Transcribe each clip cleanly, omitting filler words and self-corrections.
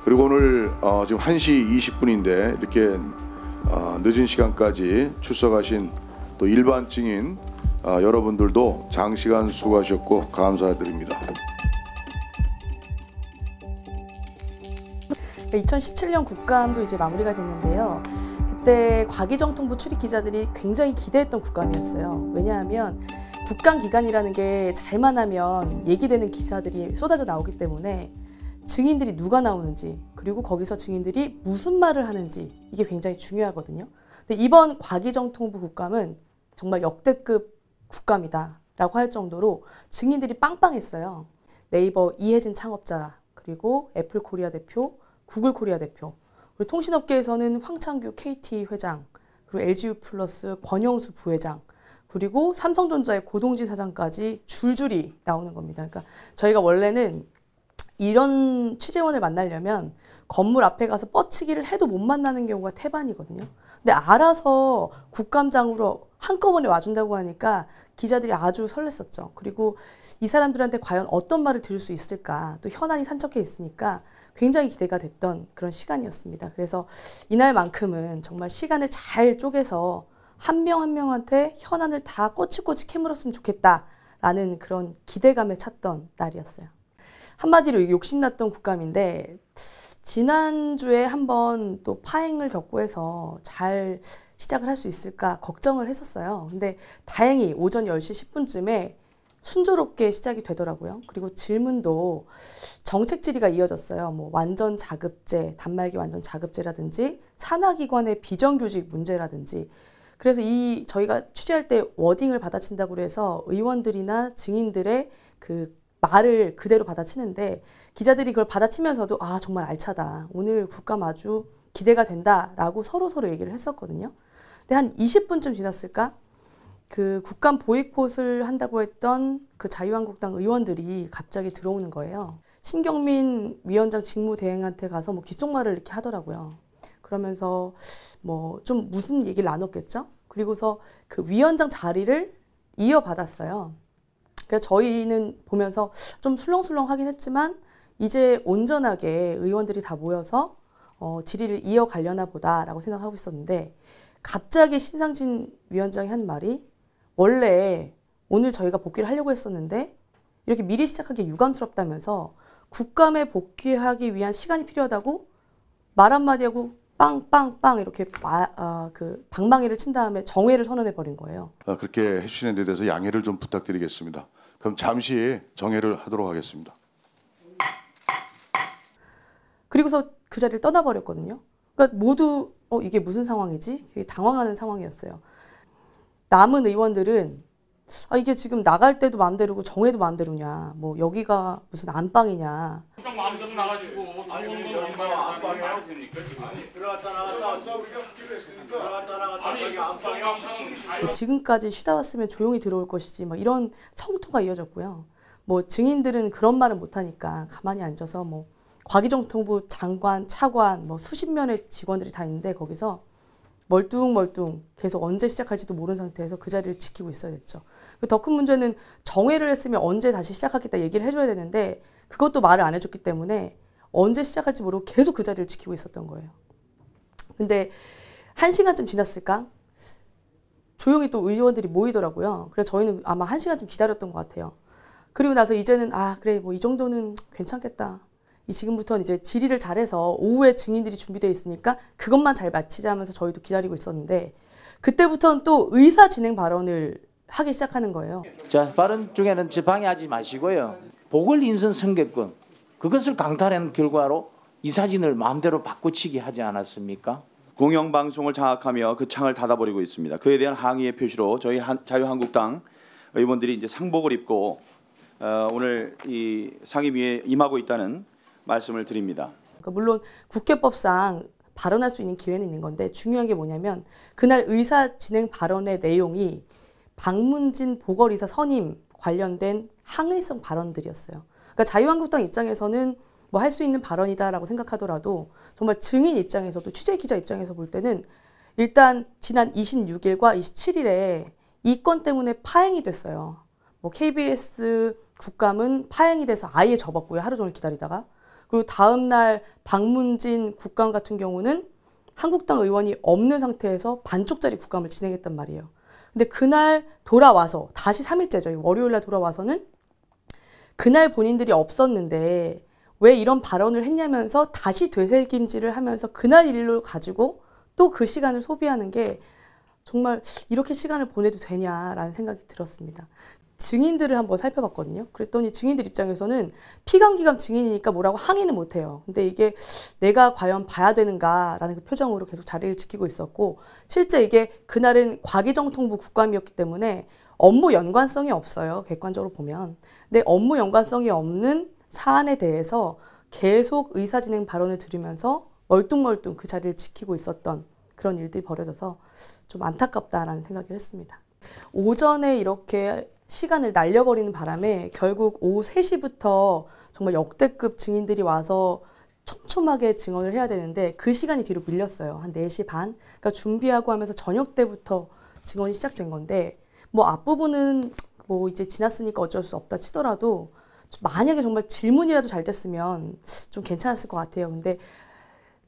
그리고 오늘 지금 1시 20분인데 이렇게 늦은 시간까지 출석하신 또 일반 증인 여러분들도 장시간 수고하셨고 감사드립니다. 2017년 국감도 이제 마무리가 됐는데요. 그때 과기정통부 출입 기자들이 굉장히 기대했던 국감이었어요. 왜냐하면 국감 기간이라는 게 잘만 하면 얘기되는 기사들이 쏟아져 나오기 때문에 증인들이 누가 나오는지, 그리고 거기서 증인들이 무슨 말을 하는지, 이게 굉장히 중요하거든요. 근데 이번 과기정통부 국감은 정말 역대급 국감이다라고 할 정도로 증인들이 빵빵했어요. 네이버 이혜진 창업자, 그리고 애플 코리아 대표, 구글 코리아 대표, 그리고 통신업계에서는 황창규 KT 회장, 그리고 LGU 플러스 권영수 부회장, 그리고 삼성전자의 고동진 사장까지 줄줄이 나오는 겁니다. 그러니까 저희가 원래는 이런 취재원을 만나려면 건물 앞에 가서 뻗치기를 해도 못 만나는 경우가 태반이거든요. 근데 알아서 국감장으로 한꺼번에 와준다고 하니까 기자들이 아주 설렜었죠. 그리고 이 사람들한테 과연 어떤 말을 들을 수 있을까, 또 현안이 산적해 있으니까 굉장히 기대가 됐던 그런 시간이었습니다. 그래서 이날만큼은 정말 시간을 잘 쪼개서 한 명 한 명한테 현안을 다 꼬치꼬치 캐물었으면 좋겠다라는 그런 기대감에 찼던 날이었어요. 한마디로 욕심났던 국감인데, 지난주에 한번 또 파행을 겪고 해서 잘 시작을 할 수 있을까 걱정을 했었어요. 근데 다행히 오전 10시 10분쯤에 순조롭게 시작이 되더라고요. 그리고 질문도 정책 질의가 이어졌어요. 뭐 완전 자급제, 단말기 완전 자급제라든지 산하기관의 비정규직 문제라든지. 그래서 저희가 취재할 때 워딩을 받아친다고 해서 의원들이나 증인들의 그 말을 그대로 받아치는데, 기자들이 그걸 받아치면서도 아 정말 알차다, 오늘 국감 아주 기대가 된다라고 서로 얘기를 했었거든요. 근데 한 20분쯤 지났을까? 그 국감 보이콧을 한다고 했던 그 자유한국당 의원들이 갑자기 들어오는 거예요. 신경민 위원장 직무대행한테 가서 뭐 귓속말을 이렇게 하더라고요. 그러면서 뭐 좀 무슨 얘기를 나눴겠죠? 그리고서 그 위원장 자리를 이어받았어요. 그래서 저희는 보면서 좀 술렁술렁하긴 했지만 이제 온전하게 의원들이 다 모여서 질의를 이어가려나 보다라고 생각하고 있었는데, 갑자기 신상진 위원장이 한 말이, 원래 오늘 저희가 복귀를 하려고 했었는데 이렇게 미리 시작하기 유감스럽다면서 국감에 복귀하기 위한 시간이 필요하다고 말 한마디 하고 빵빵빵 이렇게 그 방망이를 친 다음에 정회를 선언해 버린 거예요. 그렇게 해주시는 데 대해서 양해를 좀 부탁드리겠습니다. 그럼 잠시 정회를 하도록 하겠습니다. 그리고서 그 자리를 떠나버렸거든요. 그러니까 모두 이게 무슨 상황이지? 되게 당황하는 상황이었어요. 남은 의원들은 이게 지금 나갈 때도 마음대로고 정회도 마음대로냐, 뭐 여기가 무슨 안방이냐. 마음대로 나가시고 안방이야? 들어갔다 나갔다 지금까지 쉬다 왔으면 조용히 들어올 것이지, 막 이런 성토가 이어졌고요. 뭐 증인들은 그런 말은 못하니까 가만히 앉아서 뭐 과기정통부 장관, 차관, 뭐 수십 명의 직원들이 다 있는데 거기서 멀뚱멀뚱 계속 언제 시작할지도 모르는 상태에서 그 자리를 지키고 있어야 됐죠. 더 큰 문제는 정회를 했으면 언제 다시 시작하겠다 얘기를 해줘야 되는데 그것도 말을 안 해줬기 때문에 언제 시작할지 모르고 계속 그 자리를 지키고 있었던 거예요. 근데 1시간쯤 지났을까? 조용히 또 의원들이 모이더라고요. 그래서 저희는 아마 1시간쯤 기다렸던 것 같아요. 그리고 나서 이제는 그래 뭐 이 정도는 괜찮겠다. 지금부터는 이제 질의를 잘해서 오후에 증인들이 준비되어 있으니까 그것만 잘 마치자 하면서 저희도 기다리고 있었는데, 그때부터는 또 의사 진행 발언을 하기 시작하는 거예요. 자, 발언 중에는 방해하지 마시고요. 보궐인선 선거권, 그것을 강탈한 결과로 이 사진을 마음대로 바꾸치기 하지 않았습니까? 공영방송을 장악하며 그 창을 닫아버리고 있습니다. 그에 대한 항의의 표시로 저희 자유한국당 의원들이 이제 상복을 입고 오늘 이 상임위에 임하고 있다는 말씀을 드립니다. 물론 국회법상 발언할 수 있는 기회는 있는 건데, 중요한 게 뭐냐면 그날 의사 진행 발언의 내용이 박문진 보궐이사 선임 관련된 항의성 발언들이었어요. 그러니까 자유한국당 입장에서는 뭐 할 수 있는 발언이다라고 생각하더라도 정말 증인 입장에서도, 취재 기자 입장에서 볼 때는 일단 지난 26일과 27일에 이 건 때문에 파행이 됐어요. 뭐 KBS 국감은 파행이 돼서 아예 접었고요. 하루 종일 기다리다가. 그리고 다음 날 박문진 국감 같은 경우는 한국당 의원이 없는 상태에서 반쪽짜리 국감을 진행했단 말이에요. 근데 그날 돌아와서 다시 3일째죠. 월요일 날 돌아와서는 그날 본인들이 없었는데 왜 이런 발언을 했냐면서 다시 되새김질을 하면서 그날 일로 가지고 또 그 시간을 소비하는 게 정말 이렇게 시간을 보내도 되냐라는 생각이 들었습니다. 증인들을 한번 살펴봤거든요. 그랬더니 증인들 입장에서는 피감기감 증인이니까 뭐라고 항의는 못해요. 근데 이게 내가 과연 봐야 되는가라는 그 표정으로 계속 자리를 지키고 있었고, 실제 이게 그날은 과기정통부 국감이었기 때문에 업무 연관성이 없어요. 객관적으로 보면. 근데 업무 연관성이 없는 사안에 대해서 계속 의사진행 발언을 들으면서 멀뚱멀뚱 그 자리를 지키고 있었던 그런 일들이 벌어져서 좀 안타깝다라는 생각을 했습니다. 오전에 이렇게 시간을 날려버리는 바람에 결국 오후 3시부터 정말 역대급 증인들이 와서 촘촘하게 증언을 해야 되는데 그 시간이 뒤로 밀렸어요. 한 4시 반? 그러니까 준비하고 하면서 저녁 때부터 증언이 시작된 건데, 뭐 앞부분은 뭐 이제 지났으니까 어쩔 수 없다 치더라도 만약에 정말 질문이라도 잘 됐으면 좀 괜찮았을 것 같아요. 근데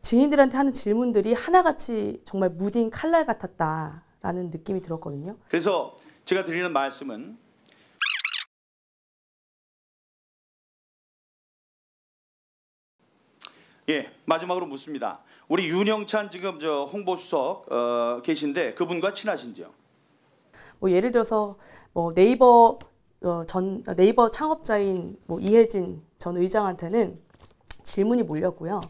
증인들한테 하는 질문들이 하나같이 정말 무딘 칼날 같았다라는 느낌이 들었거든요. 그래서 제가 드리는 말씀은 마지막으로 묻습니다. 우리 윤영찬 지금 저 홍보수석 계신데 그분과 친하신지요? 뭐 예를 들어서 뭐 네이버 네이버 창업자인 뭐 이혜진 전 의장한테는 질문이 몰렸고요.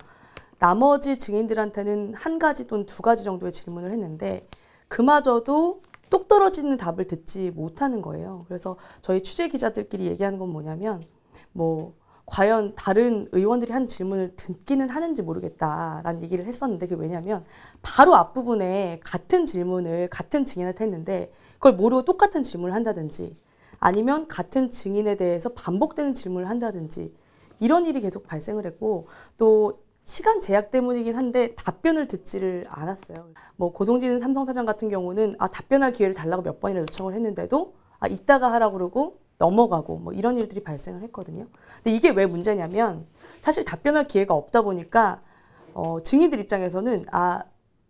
나머지 증인들한테는 1가지 또는 2가지 정도의 질문을 했는데 그마저도 똑 떨어지는 답을 듣지 못하는 거예요. 그래서 저희 취재 기자들끼리 얘기하는 건 뭐냐면 뭐 과연 다른 의원들이 한 질문을 듣기는 하는지 모르겠다라는 얘기를 했었는데, 그게 왜냐면 바로 앞부분에 같은 질문을 같은 증인한테 했는데 그걸 모르고 똑같은 질문을 한다든지 아니면 같은 증인에 대해서 반복되는 질문을 한다든지 이런 일이 계속 발생을 했고, 또 시간 제약 때문이긴 한데 답변을 듣지를 않았어요. 뭐 고동진 삼성사장 같은 경우는 답변할 기회를 달라고 몇 번이나 요청을 했는데도 이따가 하라고 그러고 넘어가고 뭐 이런 일들이 발생을 했거든요. 근데 이게 왜 문제냐면 사실 답변할 기회가 없다 보니까 증인들 입장에서는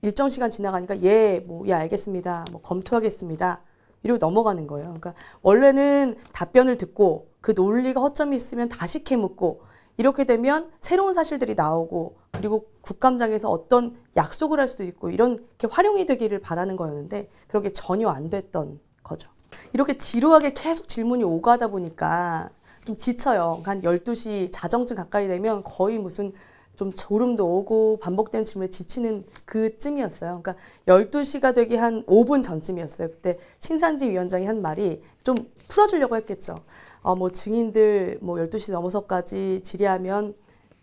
일정 시간 지나가니까 예 알겠습니다. 뭐 검토하겠습니다. 이러고 넘어가는 거예요. 그러니까 원래는 답변을 듣고 그 논리가 허점이 있으면 다시 캐묻고 이렇게 되면 새로운 사실들이 나오고 그리고 국감장에서 어떤 약속을 할 수도 있고 이렇게 활용이 되기를 바라는 거였는데 그런 게 전혀 안 됐던 거죠. 이렇게 지루하게 계속 질문이 오가다 보니까 좀 지쳐요. 한 12시 자정쯤 가까이 되면 거의 무슨 좀 졸음도 오고 반복되는 질문에 지치는 그쯤이었어요. 그러니까 12시가 되기 한 5분 전쯤이었어요. 그때 신상진 위원장이 한 말이 좀 풀어주려고 했겠죠. 뭐 증인들 뭐 12시 넘어서까지 질의하면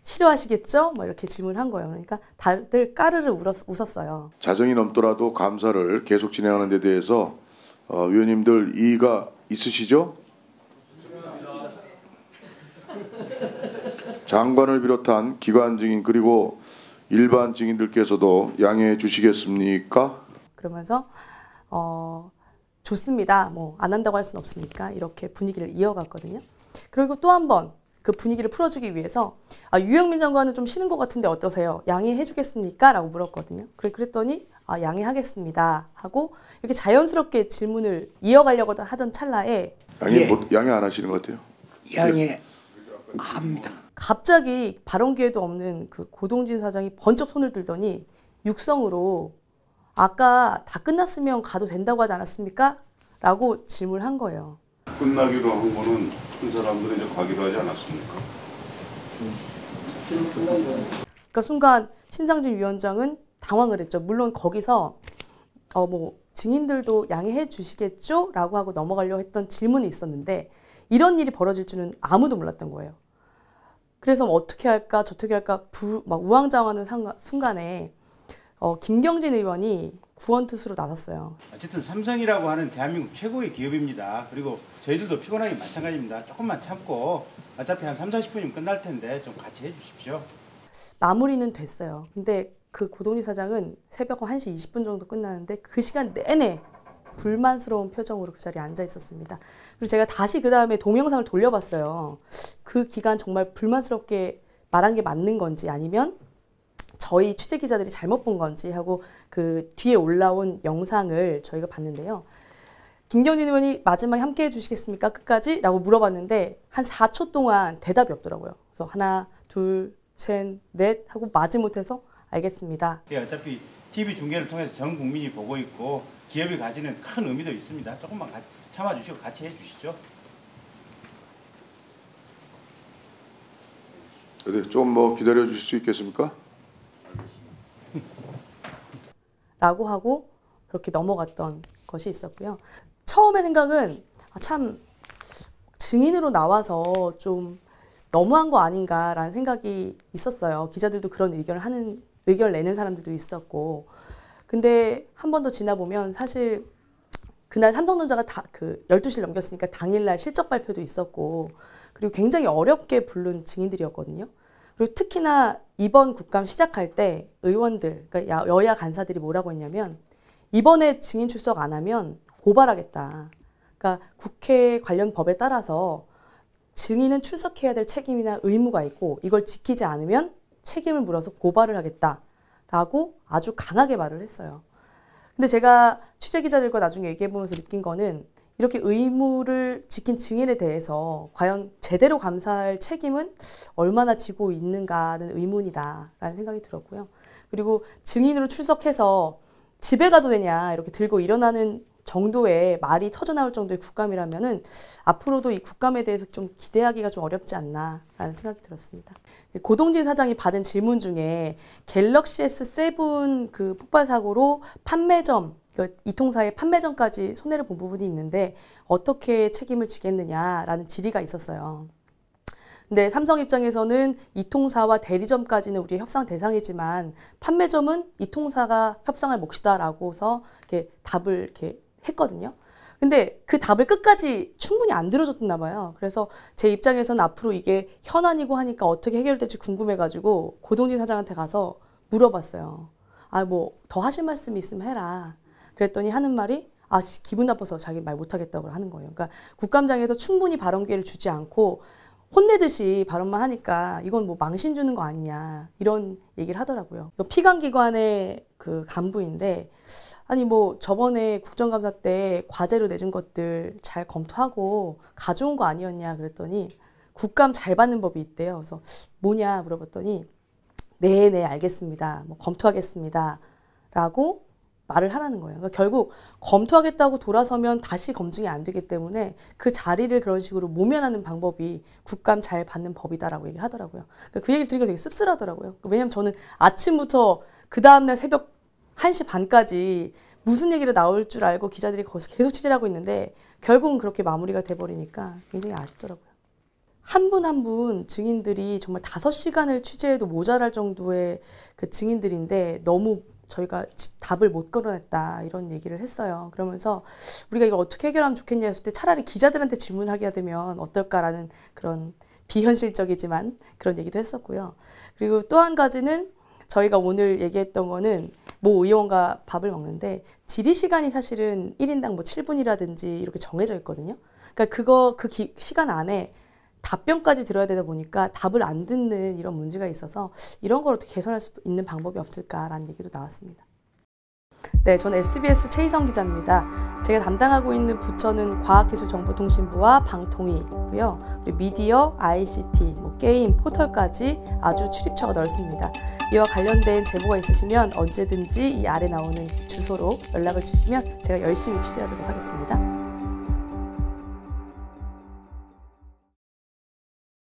싫어하시겠죠? 뭐 이렇게 질문을 한 거예요. 그러니까 다들 까르르 웃었어요. 자정이 넘더라도 감사를 계속 진행하는 데 대해서 위원님들 이의가 있으시죠? 장관을 비롯한 기관 증인 그리고 일반 증인들께서도 양해해 주시겠습니까? 그러면서 좋습니다. 뭐 안 한다고 할 수는 없으니까 이렇게 분위기를 이어갔거든요. 그리고 또 한 번 그 분위기를 풀어주기 위해서 유영민 장관은 좀 싫은 것 같은데 어떠세요? 양해해 주겠습니까? 라고 물었거든요. 그랬더니 양해하겠습니다 하고 이렇게 자연스럽게 질문을 이어가려고 하던 찰나에 양해 안 하시는 것 같아요. 양해합니다. 갑자기 발언 기회도 없는 그 고동진 사장이 번쩍 손을 들더니 육성으로 아까 다 끝났으면 가도 된다고 하지 않았습니까? 라고 질문을 한 거예요. 끝나기로 한 거는 큰 사람들이 이제 가기로 하지 않았습니까? 그러니까 순간 신상진 위원장은 당황을 했죠. 물론 거기서 뭐 증인들도 양해해 주시겠죠? 라고 하고 넘어가려고 했던 질문이 있었는데 이런 일이 벌어질 줄은 아무도 몰랐던 거예요. 그래서 뭐 어떻게 할까 저떻게 할까 막 우왕좌왕하는 순간에 김경진 의원이 구원투수로 나섰어요. 어쨌든 삼성이라고 하는 대한민국 최고의 기업입니다. 그리고 저희들도 피곤하기 마찬가지입니다. 조금만 참고 어차피 한 30-40분이면 끝날 텐데 좀 같이 해주십시오. 마무리는 됐어요. 근데 그 고동진 사장은 새벽 1시 20분 정도 끝나는데 그 시간 내내 불만스러운 표정으로 그 자리에 앉아 있었습니다. 그리고 제가 다시 그 다음에 동영상을 돌려봤어요. 그 기간 정말 불만스럽게 말한 게 맞는 건지 아니면 저희 취재 기자들이 잘못 본 건지 하고 그 뒤에 올라온 영상을 저희가 봤는데요. 김경진 의원이 마지막에 함께해 주시겠습니까? 끝까지? 라고 물어봤는데 한 4초 동안 대답이 없더라고요. 그래서 하나, 둘, 셋, 넷 하고 마지못해서 알겠습니다. 예, 어차피 TV 중계를 통해서 전 국민이 보고 있고 기업이 가지는 큰 의미도 있습니다. 조금만 참아주시고 같이 해주시죠. 좀 뭐 기다려 주실 수 있겠습니까? 라고 하고 그렇게 넘어갔던 것이 있었고요. 처음에 생각은 참 증인으로 나와서 좀 너무한 거 아닌가라는 생각이 있었어요. 기자들도 그런 의견을 내는 사람들도 있었고. 근데 한 번 더 지나보면 사실 그날 삼성전자가 그 12시를 넘겼으니까 당일날 실적 발표도 있었고 그리고 굉장히 어렵게 부른 증인들이었거든요. 그리고 특히나 이번 국감 시작할 때 의원들, 그러니까 여야 간사들이 뭐라고 했냐면 이번에 증인 출석 안 하면 고발하겠다. 그러니까 국회 관련 법에 따라서 증인은 출석해야 될 책임이나 의무가 있고 이걸 지키지 않으면 책임을 물어서 고발을 하겠다라고 아주 강하게 말을 했어요. 근데 제가 취재기자들과 나중에 얘기해보면서 느낀 거는 이렇게 의무를 지킨 증인에 대해서 과연 제대로 감사할 책임은 얼마나 지고 있는가는 의문이다라는 생각이 들었고요. 그리고 증인으로 출석해서 집에 가도 되냐 이렇게 들고 일어나는 정도의 말이 터져나올 정도의 국감이라면은 앞으로도 이 국감에 대해서 좀 기대하기가 좀 어렵지 않나라는 생각이 들었습니다. 고동진 사장이 받은 질문 중에 갤럭시 S7 그 폭발 사고로 판매점, 이 통사의 판매점까지 손해를 본 부분이 있는데 어떻게 책임을 지겠느냐라는 질의가 있었어요. 근데 삼성 입장에서는 이 통사와 대리점까지는 우리의 협상 대상이지만 판매점은 이 통사가 협상할 몫이다라고서 이렇게 답을 이렇게 했거든요. 근데 그 답을 끝까지 충분히 안 들어줬나 봐요. 그래서 제 입장에서는 앞으로 이게 현안이고 하니까 어떻게 해결될지 궁금해가지고 고동진 사장한테 가서 물어봤어요. 뭐 더 하실 말씀이 있으면 해라. 그랬더니 하는 말이 기분 나빠서 자기 말 못하겠다고 하는 거예요. 그러니까 국감장에서 충분히 발언 기회를 주지 않고 혼내듯이 발언만 하니까 이건 뭐 망신 주는 거 아니냐 이런 얘기를 하더라고요. 피감기관의 그 간부인데 뭐 저번에 국정감사 때 과제로 내준 것들 잘 검토하고 가져온 거 아니었냐 그랬더니 국감 잘 받는 법이 있대요. 그래서 뭐냐 물어봤더니 네 알겠습니다. 뭐 검토하겠습니다. 라고 말을 하라는 거예요. 그러니까 결국 검토하겠다고 돌아서면 다시 검증이 안 되기 때문에 그 자리를 그런 식으로 모면하는 방법이 국감 잘 받는 법이다라고 얘기를 하더라고요. 그러니까 그 얘기를 들으니까 되게 씁쓸하더라고요. 왜냐면 저는 아침부터 그 다음날 새벽 1시 반까지 무슨 얘기를 나올 줄 알고 기자들이 거기서 계속 취재를 하고 있는데 결국은 그렇게 마무리가 돼버리니까 굉장히 아쉽더라고요. 한 분 한 분 증인들이 정말 5시간을 취재해도 모자랄 정도의 그 증인들인데 너무 저희가 답을 못 끌어냈다 이런 얘기를 했어요. 그러면서 우리가 이걸 어떻게 해결하면 좋겠냐 했을 때 차라리 기자들한테 질문하게 되면 어떨까라는 그런 비현실적이지만 그런 얘기도 했었고요. 그리고 또 한 가지는 저희가 오늘 얘기했던 거는 모 의원과 밥을 먹는데 질의 시간이 사실은 1인당 뭐 7분이라든지 이렇게 정해져 있거든요. 그러니까 그 시간 안에 답변까지 들어야 되다 보니까 답을 안 듣는 이런 문제가 있어서 이런 걸 어떻게 개선할 수 있는 방법이 없을까라는 얘기도 나왔습니다. 네, 저는 SBS 최희성 기자입니다. 제가 담당하고 있는 부처는 과학기술정보통신부와 방통위고요. 그리고 미디어, ICT, 게임, 포털까지 아주 출입처가 넓습니다. 이와 관련된 제보가 있으시면 언제든지 이 아래 나오는 주소로 연락을 주시면 제가 열심히 취재하도록 하겠습니다.